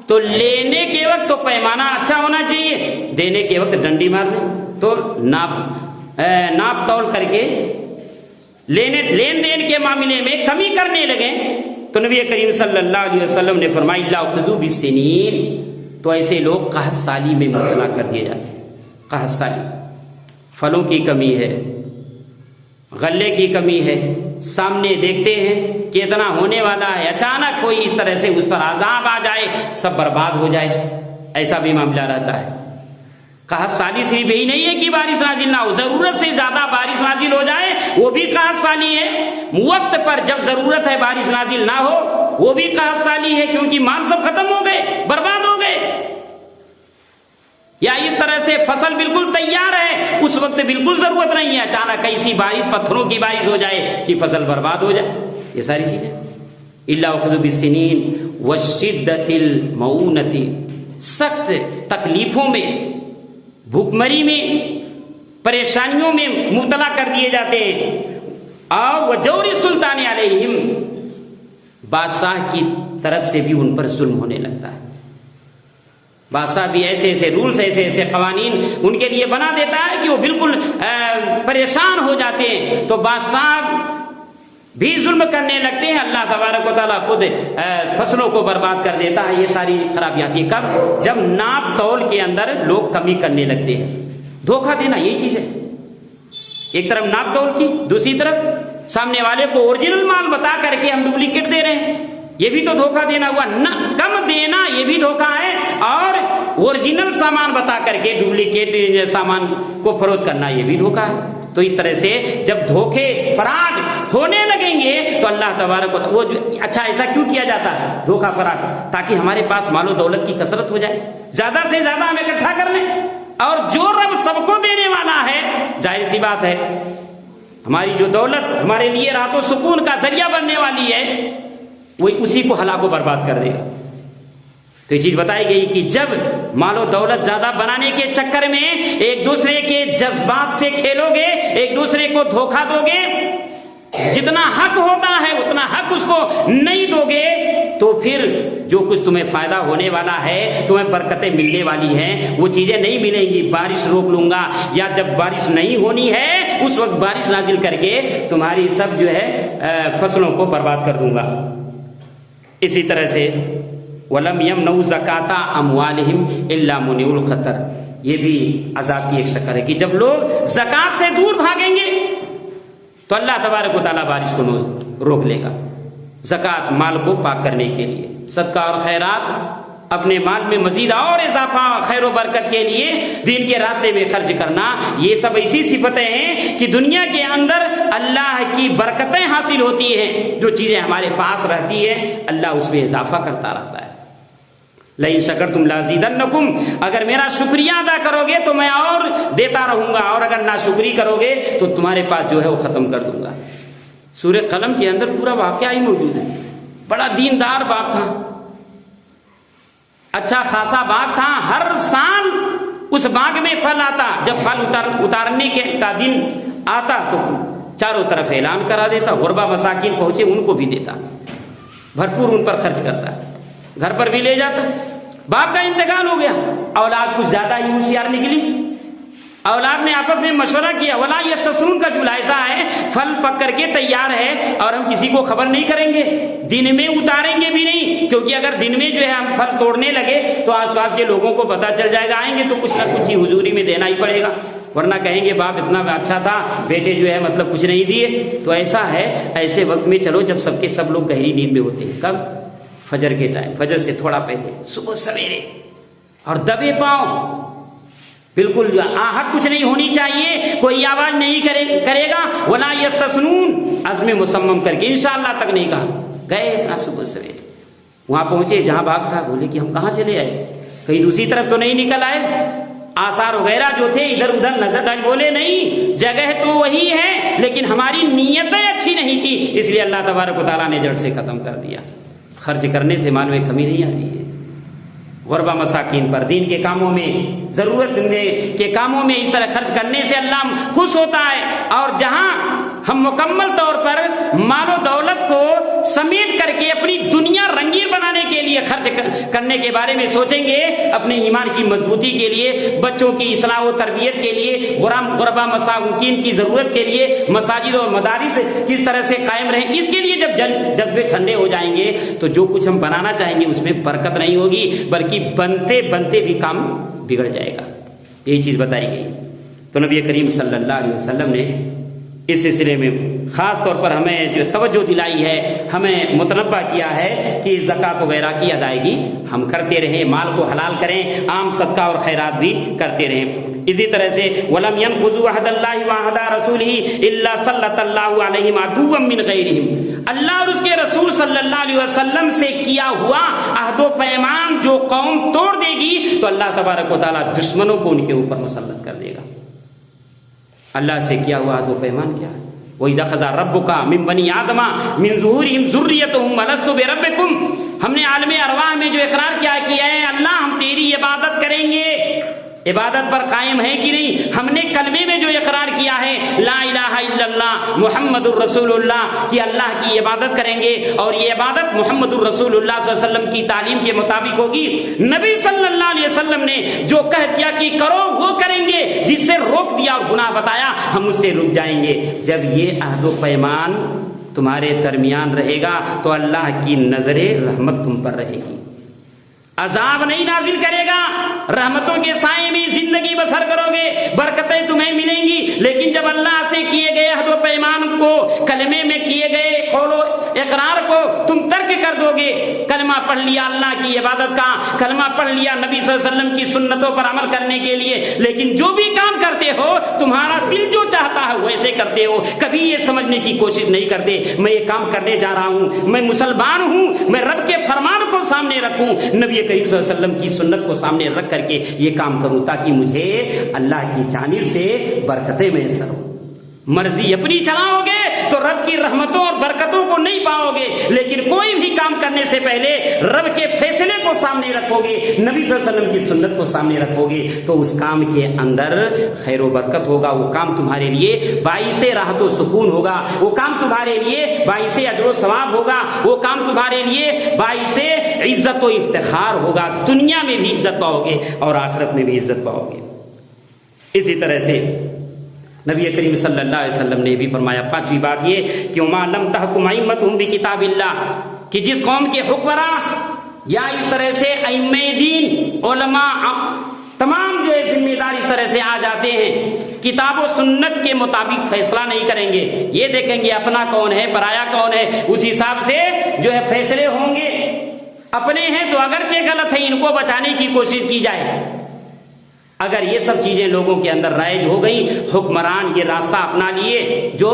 تو لینے کے وقت تو پیمانہ اچھا ہونا چاہیے، دینے کے وقت ڈنڈی مارنے، تو ناپ تول کر کے لین دین کے معاملے میں کمی کرنے لگیں، تو نبی کریم صلی اللہ علیہ وسلم نے فرمایا، الا اخذوا بالسنین، تو ایسے لوگ قحط سالی میں مبتلا کر دیے جاتے ہیں۔ قحط سالی، پھلوں کی کمی ہے، غلے کی کمی ہے، سامنے دیکھتے ہیں کہ اتنا ہونے والا ہے، اچانک کوئی اس طرح سے اس پر عذاب آ جائے، سب برباد ہو جائے، ایسا بھی معاملہ رہتا ہے۔ قحط سالی صرف یہی نہیں ہے کہ بارش نازل نہ ہو، ضرورت سے زیادہ بارش نازل ہو جائے وہ بھی قحط سالی ہے، وقت پر جب ضرورت ہے بارش نازل نہ ہو وہ بھی قحط سالی ہے، کیونکہ مال سب ختم ہو گئے، برباد ہو گئے۔ یا اس طرح سے فصل بالکل تیار ہے، اس وقت بالکل ضرورت نہیں ہے، اچانک ایسی بارش، پتھروں کی بارش ہو جائے کہ فصل برباد ہو جائے، یہ ساری چیزیں۔ الا اخذوا بالسنین وشدۃ المؤونۃ، سخت تکلیفوں میں، بھوکمری میں، پریشانیوں میں مبتلا کر دیے جاتے ہیں، اور وجور السلطان علیہم، بادشاہ کی طرف سے بھی ان پر ظلم ہونے لگتا ہے۔ بادشاہ بھی ایسے رولز، ایسے قوانین ان کے لیے بنا دیتا ہے کہ وہ بالکل پریشان ہو جاتے ہیں، تو بادشاہ بھی ظلم کرنے لگتے ہیں، اللہ تبارک و تعالیٰ خود فصلوں کو برباد کر دیتا ہے۔ یہ ساری خرابیاں آتی ہیں کب؟ جب ناپ تول کے اندر لوگ کمی کرنے لگتے ہیں۔ دھوکہ دینا یہی چیز ہے، ایک طرف ناپ تول کی، دوسری طرف سامنے والے کو اوریجنل مال بتا کر کے ہم ڈپلیکیٹ دے رہے ہیں، یہ بھی تو دھوکہ دینا ہوا۔ نہ کم دینا یہ بھی دھوکہ ہے، اور اوریجنل سامان بتا کر کے ڈپلیکیٹ سامان کو فروخت کرنا یہ بھی دھوکہ ہے۔ تو اس طرح سے جب دھوکے فراڈ ہونے لگیں گے تو اللہ تبارک و تعالیٰ وہ اچھا ایسا کیوں کیا جاتا ہے دھوکہ فراڈ؟ تاکہ ہمارے پاس مال و دولت کی کثرت ہو جائے، زیادہ سے زیادہ ہم اکٹھا کر لیں، اور جو رب سب کو دینے والا ہے ظاہر سی بات ہے ہماری جو دولت ہمارے لیے راحت و سکون کا ذریعہ بننے والی ہے وہ اسی کو ہلاک و برباد کر دے گا۔ تو یہ چیز بتائی گئی کہ جب مال و دولت زیادہ بنانے کے چکر میں ایک دوسرے کے جذبات سے کھیلو گے، ایک دوسرے کو دھوکہ دو گے، جتنا حق ہوتا ہے اتنا حق اس کو نہیں دو گے، تو پھر جو کچھ تمہیں فائدہ ہونے والا ہے، تمہیں برکتیں ملنے والی ہیں، وہ چیزیں نہیں ملیں گی۔ بارش روک لوں گا، یا جب بارش نہیں ہونی ہے اس وقت بارش نازل کر کے تمہاری سب جو ہے فصلوں کو برباد کر دوں گا۔ اسی طرح سے وَلَمْ يَمْنَعُوا زَكَاةَ أَمْوَالِهِمْ إِلَّا مُنِعُوا الْخَطَرَ، یہ بھی عذاب کی ایک شکل ہے کہ جب لوگ زکات سے دور بھاگیں گے تو اللہ تبارک و تعالیٰ بارش کو روک لے گا۔ زکات مال کو پاک کرنے کے لیے، صدقہ اور خیرات اپنے مال میں مزید اور اضافہ خیر و برکت کے لیے دین کے راستے میں خرچ کرنا، یہ سب ایسی صفتیں ہیں کہ دنیا کے اندر اللہ کی برکتیں حاصل ہوتی ہیں۔ جو چیزیں ہمارے پاس رہتی ہیں اللہ اس میں اضافہ کرتا رہتا ہے۔ لئن شکرتم لازیدنکم، اگر میرا شکریہ ادا کرو گے تو میں اور دیتا رہوں گا، اور اگر ناشکری کرو گے تو تمہارے پاس جو ہے وہ ختم کر دوں گا۔ سورہ قلم کے اندر پورا واقعہ ہی موجود ہے۔ بڑا دیندار باپ تھا، اچھا خاصا باغ تھا، ہر سال اس باغ میں پھل آتا، جب پھل اتارنے کا دن آتا تو چاروں طرف اعلان کرا دیتا، غربا مساکین پہنچے ان کو بھی دیتا، بھرپور ان پر خرچ کرتا، گھر پر بھی لے جاتا۔ باپ کا انتقال ہو گیا، اولاد کچھ زیادہ ہی ہوشیار نکلی، اولاد نے آپس میں مشورہ کیا، ولا یستثنون کا جملہ ایسا ہے، پھل پک کر کے تیار ہے اور ہم کسی کو خبر نہیں کریں گے، دن میں اتاریں گے بھی نہیں، کیونکہ اگر دن میں جو ہے ہم پھل توڑنے لگے تو آس پاس کے لوگوں کو پتہ چل جائے گا، آئیں گے تو کچھ نہ کچھ ہی حضوری میں دینا ہی پڑے گا، ورنہ کہیں گے باپ اتنا اچھا تھا، بیٹے جو ہے مطلب کچھ نہیں دیے۔ تو ایسا ہے، ایسے وقت میں چلو جب سب کے سب لوگ گہری نیند میں ہوتے ہیں، کب؟ فجر کے ٹائم، فجر سے تھوڑا پہلے، صبح سویرے، اور دبے پاؤں، بالکل آہٹ کچھ نہیں ہونی چاہیے، کوئی آواز نہیں کرے گا، ولا یستثنون، عزم مصمم کر کے انشاءاللہ تک نہیں کہا، گئے اپنا صبح سویرے، وہاں پہنچے جہاں باغ تھا، بولے کہ ہم کہاں چلے آئے، کہیں دوسری طرف تو نہیں نکل آئے، آثار وغیرہ جو تھے ادھر ادھر نظر ڈال، بولے نہیں جگہ تو وہی ہے لیکن ہماری نیتیں اچھی نہیں تھی، اس لیے اللہ تبارک و تعالیٰ نے جڑ سے ختم کر دیا۔ خرچ کرنے سے مال میں کمی نہیں آتی ہے، غربا مساکین پر، دین کے کاموں میں، ضرورت کے کاموں میں اس طرح خرچ کرنے سے اللہ خوش ہوتا ہے۔ اور جہاں ہم مکمل طور پر مال و دولت کو سمیٹ کر کے اپنی دنیا رنگین بنانے کے لیے خرچ کرنے کے بارے میں سوچیں گے، اپنے ایمان کی مضبوطی کے لیے، بچوں کی اصلاح و تربیت کے لیے، غربا مساکین کی ضرورت کے لیے مساجد اور مدارس کس طرح سے قائم رہیں، اس کے لیے جب جذبے ٹھنڈے ہو جائیں گے تو جو کچھ ہم بنانا چاہیں گے اس میں برکت نہیں ہوگی، بلکہ بنتے بنتے بھی کام بگڑ جائے گا۔ یہی چیز بتائی گئی۔ تو نبی کریم صلی اللہ علیہ وسلم نے اس سلسلے میں خاص طور پر ہمیں جو توجہ دلائی ہے، ہمیں متنبہ کیا ہے کہ زکوٰۃ وغیرہ کی ادائیگی ہم کرتے رہیں، مال کو حلال کریں، عام صدقہ اور خیرات بھی کرتے رہیں۔ اسی طرح سے وَلَمْ يَنْقُضُوا عَهْدَ اللَّهِ وَعَهْدَ رَسُولِهِ إِلَّا سَلَّطَ اللَّهُ عَلَيْهِمْ عَدُوًّا مِّنْ غَيْرِهِمْ، اللہ اور اس کے رسول صلی اللہ علیہ وسلم سے کیا ہوا عہد و پیمان جو قوم توڑ دے گی تو اللہ تبارک و تعالیٰ دشمنوں کو ان کے اوپر مسلط کر دے گا۔ اللہ سے کیا ہوا عہد و پیمان کیا ہے؟ وَإِذَا أَخَذَ رَبُّكَ مِن بَنِي آدَمَ مِن ظُهُورِهِمْ ذُرِّيَّتَهُمْ وَلَسْتُ بِرَبِّكُمْ، ہم نے عالم ارواح میں جو اقرار کیا کہ اے اللہ ہم تیری عبادت کریں گے، عبادت پر قائم ہے کہ نہیں؟ ہم نے کلمے میں جو اقرار کیا ہے لا الہ الا اللہ محمد الرسول اللہ کہ اللہ کی عبادت کریں گے، اور یہ عبادت محمد الرسول اللہ صلی اللہ علیہ وسلم کی تعلیم کے مطابق ہوگی۔ نبی صلی اللہ علیہ وسلم نے جو کہہ دیا کہ کرو وہ کریں گے، جس سے روک دیا اور گناہ بتایا ہم اس سے رک جائیں گے۔ جب یہ عہد و پیمان تمہارے درمیان رہے گا تو اللہ کی نظر رحمت تم پر رہے گی، عذاب نہیں نازل کرے گا، رحمتوں کے سائے میں زندگی بسر کرو گے، برکتیں تمہیں ملیں گی۔ لیکن جب اللہ سے کیے گئے عہد و پیمان کو، کلمے میں کیے گئے قول و اقرار کو تم ترک کر دو گے، کلمہ پڑھ لیا اللہ کی عبادت کا، کلمہ پڑھ لیا نبی صلی اللہ علیہ وسلم کی سنتوں پر عمل کرنے کے لیے، لیکن جو بھی کام کرتے ہو تمہارا دل جو چاہتا ہے ویسے کرتے ہو، کبھی یہ سمجھنے کی کوشش نہیں کرتے میں یہ کام کرنے جا رہا ہوں، میں مسلمان ہوں، میں رب کے فرمان کو سامنے رکھوں، نبی کریم صلی اللہ علیہ وسلم کی سنت کو سامنے رکھ کر کے یہ کام کروں تاکہ مجھے اللہ کی جانب سے برکتیں میسر ہوں۔ مرضی اپنی چلاؤ گے تو رب کی رحمتوں اور برکتوں کو نہیں پاؤ گے، لیکن کوئی بھی کام کرنے سے پہلے رب کے فیصلے کو سامنے رکھو گے، نبی صلی اللہ علیہ وسلم کی سنت کو سامنے رکھو گے تو اس کام کے اندر خیر و برکت ہوگا، وہ کام تمہارے لیے باعث راحت و سکون ہوگا، وہ کام تمہارے لیے باعث اجر و ثواب ہوگا، وہ کام تمہارے لیے باعث عزت و افتخار ہوگا، دنیا میں بھی عزت پاؤ گے اور آخرت میں بھی عزت پاؤ گے۔ اسی طرح سے نبی کریم صلی اللہ علیہ وسلم نے بھی فرمایا، پانچویں بات یہ کہ وَمَا لَمْ تَحْكُمْ أَئِمَّتُهُمْ بِكِتَابِ اللَّهِ، کہ جس قوم کے حکمراں یا اس طرح سے ائمہ دین علماء تمام جو ہے ذمہ دار اس طرح سے آ جاتے ہیں، کتاب و سنت کے مطابق فیصلہ نہیں کریں گے، یہ دیکھیں گے اپنا کون ہے پرایا کون ہے، اس حساب سے جو ہے فیصلے ہوں گے، اپنے ہیں تو اگرچہ غلط ہے ان کو بچانے کی کوشش کی جائے۔ اگر یہ سب چیزیں لوگوں کے اندر رائج ہو گئی، حکمران یہ راستہ اپنا لیے، جو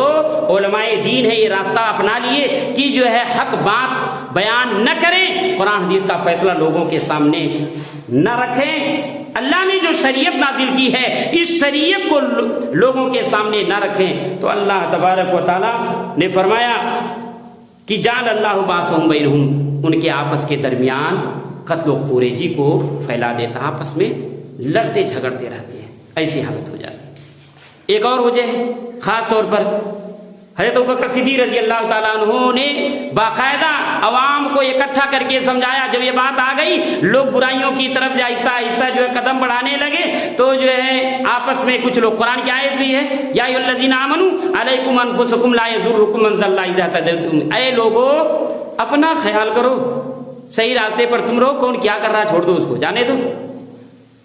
علماء دین ہے یہ راستہ اپنا لیے کہ جو ہے حق بات بیان نہ کریں، قرآن حدیث کا فیصلہ لوگوں کے سامنے نہ رکھیں، اللہ نے جو شریعت نازل کی ہے اس شریعت کو لوگوں کے سامنے نہ رکھیں، تو اللہ تبارک و تعالی نے فرمایا کہ جعل اللہ باسہم بینہم، ان کے آپس کے درمیان قتل و خوریجی کو پھیلا دیتا، آپس میں لڑتے جھگڑتے رہتے ہیں، ایسی حالت ہو جاتی ہے۔ ایک اور وجہ ہے خاص طور پر حضرت ابوبکر صدیق رضی اللہ تعالیٰ عنہ نے باقاعدہ عوام کو اکٹھا کر کے سمجھایا، جب یہ بات آ گئی لوگ برائیوں کی طرف آہستہ آہستہ جو ہے قدم بڑھانے لگے تو جو ہے آپس میں کچھ لوگ، قرآن کی آیت بھی ہے یا ایھا الذین آمنوا علیکم انفسکم لا یضرکم من ضل اذا اهتدیتم، اے لوگو اپنا خیال کرو، صحیح راستے پر تم رہو، کون کیا کر رہا چھوڑ دو اس کو، جانے دو،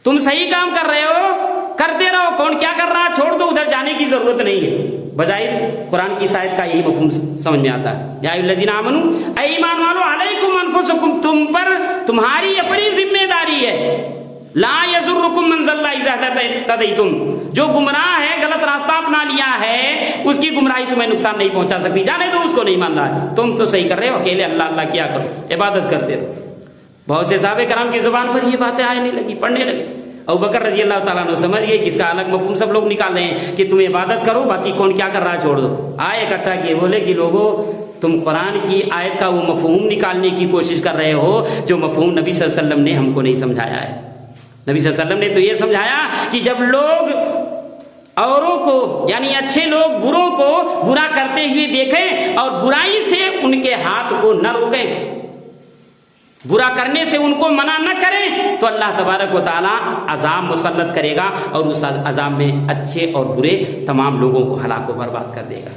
تم صحیح کام کر رہے ہو کرتے رہو، کون کیا کر رہا چھوڑ دو، ادھر جانے کی ضرورت نہیں ہے۔ بظاہر قرآن کی آیت کا یہی مفہوم سمجھ میں آتا ہے، یا ایھا الذین آمنوا، اے ایمان والو، علیکم انفسکم، تم پر تمہاری اپنی ذمہ داری ہے، لا یضرکم من ضل اذا اهتدیتم، جو گمراہ ہے غلط راستہ اپنا لیا ہے اس کی گمراہی تمہیں نقصان نہیں پہنچا سکتی، جانے دو، اس کو نہیں مان رہا ہے، تم تو صحیح کر رہے ہو، اکیلے اللہ اللہ کیا کرو، عبادت کرتے رہو۔ بہت سے صحابہ کرام کی زبان پر یہ باتیں آنے لگی، پڑھنے لگے، ابوبکر رضی اللہ تعالیٰ عنہ سمجھ گئے کہ اس کا الگ مفہوم سب لوگ نکال رہے ہیں کہ تم عبادت کرو، باقی کون کیا کر رہا چھوڑ دو، آئے اکٹھا کیے، بولے کہ لوگوں تم قرآن کی آیت کا وہ مفہوم نکالنے کی کوشش کر رہے ہو جو مفہوم نبی صلی اللہ علیہ وسلم نے ہم کو نہیں سمجھایا ہے۔ نبی صلی اللہ علیہ وسلم نے تو یہ سمجھایا کہ جب لوگ اوروں کو یعنی اچھے لوگ بروں کو برا کرتے ہوئے دیکھیں اور برائی سے ان کے ہاتھ کو نہ روکیں، برا کرنے سے ان کو منع نہ کریں، تو اللہ تبارک و تعالیٰ عذاب مسلط کرے گا اور اس عذاب میں اچھے اور برے تمام لوگوں کو ہلاک و برباد کر دے گا۔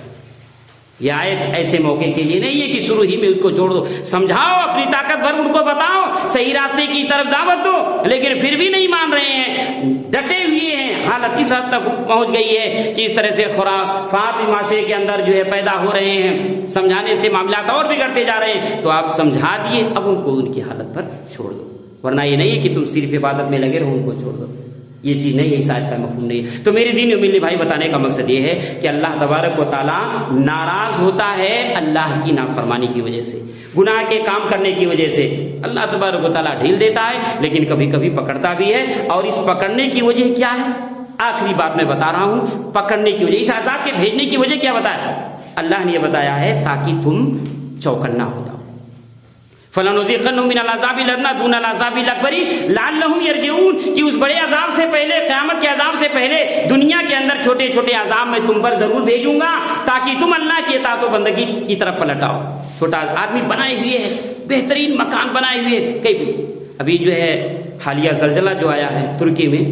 یہ آیت ایسے موقع کے لیے نہیں ہے کہ شروع ہی میں اس کو چھوڑ دو، سمجھاؤ، اپنی طاقت بھر ان کو بتاؤ، صحیح راستے کی طرف دعوت دو، لیکن پھر بھی نہیں مان رہے ہیں، ڈٹے ہوئے ہیں، حالت اس حد تک پہنچ گئی ہے کہ اس طرح سے خرافات معاشرے کے اندر جو ہے پیدا ہو رہے ہیں، سمجھانے سے معاملات اور بگڑتے جا رہے ہیں، تو آپ سمجھا دیے، اب ان کو ان کی حالت پر چھوڑ دو، ورنہ یہ نہیں ہے کہ تم صرف عبادت میں لگے رہو ان کو چھوڑ دو، یہ چیز نہیں ہے، اس آیت کا مفہوم نہیں ہے۔ تو میرے دین و ملی بھائی بتانے کا مقصد یہ ہے کہ اللہ تبارک و تعالیٰ ناراض ہوتا ہے اللہ کی نافرمانی کی وجہ سے، گناہ کے کام کرنے کی وجہ سے اللہ تبارک و تعالیٰ ڈھیل دیتا ہے، لیکن کبھی کبھی پکڑتا بھی ہے، اور اس پکڑنے کی وجہ کیا ہے؟ آخری بات میں بتا رہا ہوں، پکڑنے کی وجہ، اس عذاب کے بھیجنے کی وجہ کیا بتایا؟ اللہ نے یہ بتایا ہے تاکہ تم چوکنا ہو جاؤ، فَلَنُذِيقَنَّهُم مِّنَ الْعَذَابِ الْأَدْنَىٰ دُونَ الْعَذَابِ الْأَكْبَرِ لَعَلَّهُمْ يَرْجِعُونَ، کہ اس بڑے عذاب سے پہلے، قیامت کے عذاب سے پہلے دنیا کے اندر چھوٹے چھوٹے عذاب میں تم پر ضرور بھیجوں گا تاکہ تم اللہ کی اطاعت و بندگی کی طرف پلٹ آؤ۔ چھوٹا آدمی بنائے ہوئے ہے، بہترین مکان بنائے ہوئے، کئی ابھی جو ہے حالیہ زلزلہ جو آیا ہے ترکی میں،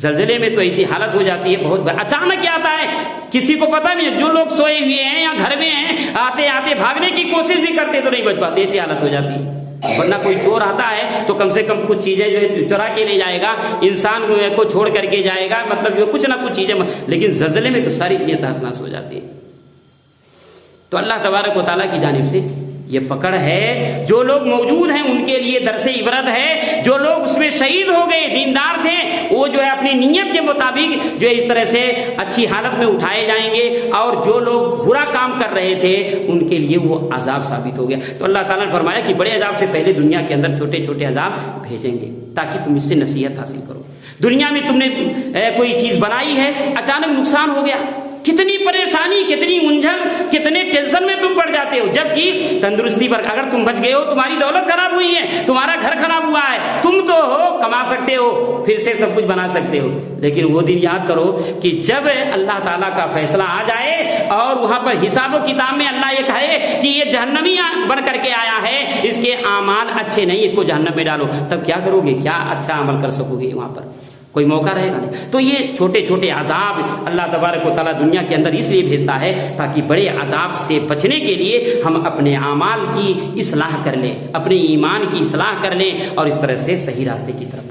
زلزلے میں تو ایسی حالت ہو جاتی ہے، بہت اچانک کیا آتا ہے، کسی کو پتہ نہیں، جو لوگ سوئے ہوئے ہیں یا گھر میں ہیں، آتے آتے بھاگنے کی کوشش بھی کرتے تو نہیں بچ پاتے، ایسی حالت ہو جاتی ہے۔ ورنہ کوئی چور آتا ہے تو کم سے کم کچھ چیزیں جو ہے چرا کے لے جائے گا، انسان کو چھوڑ کر کے جائے گا، مطلب جو کچھ نہ کچھ چیزیں، لیکن زلزلے میں تو ساری چیزیں تہس نہس ہو جاتی ہیں۔ تو اللہ تبارک و تعالیٰ کی جانب سے یہ پکڑ ہے، جو لوگ موجود ہیں ان کے لیے درس عبرت ہے، جو لوگ اس میں شہید ہو گئے، دیندار تھے، وہ جو ہے اپنی نیت کے مطابق جو ہے اس طرح سے اچھی حالت میں اٹھائے جائیں گے، اور جو لوگ برا کام کر رہے تھے ان کے لیے وہ عذاب ثابت ہو گیا۔ تو اللہ تعالیٰ نے فرمایا کہ بڑے عذاب سے پہلے دنیا کے اندر چھوٹے چھوٹے عذاب بھیجیں گے تاکہ تم اس سے نصیحت حاصل کرو۔ دنیا میں تم نے کوئی چیز بنائی ہے، اچانک نقصان ہو گیا، کتنی پریشانی، کتنی الجھن، کتنے ٹینشن میں تم پڑ جاتے ہو، جبکہ تندرستی پر اگر تم بچ گئے ہو، تمہاری دولت خراب ہوئی ہے، تمہارا گھر خراب ہوا ہے، تم تو ہو کما سکتے ہو، پھر سے سب کچھ بنا سکتے ہو، لیکن وہ دن یاد کرو کہ جب اللہ تعالیٰ کا فیصلہ آ جائے اور وہاں پر حساب و کتاب میں اللہ یہ کہے کہ یہ جہنمی بن کر کے آیا ہے، اس کے اعمال اچھے نہیں، اس کو جہنم میں ڈالو، تب کیا کرو گے؟ کیا اچھا عمل کر سکو گے؟ وہاں پر کوئی موقع رہے گا نہیں۔ تو یہ چھوٹے چھوٹے عذاب اللہ تبارک و تعالیٰ دنیا کے اندر اس لیے بھیجتا ہے تاکہ بڑے عذاب سے بچنے کے لیے ہم اپنے اعمال کی اصلاح کر لیں، اپنے ایمان کی اصلاح کر لیں اور اس طرح سے صحیح راستے کی طرف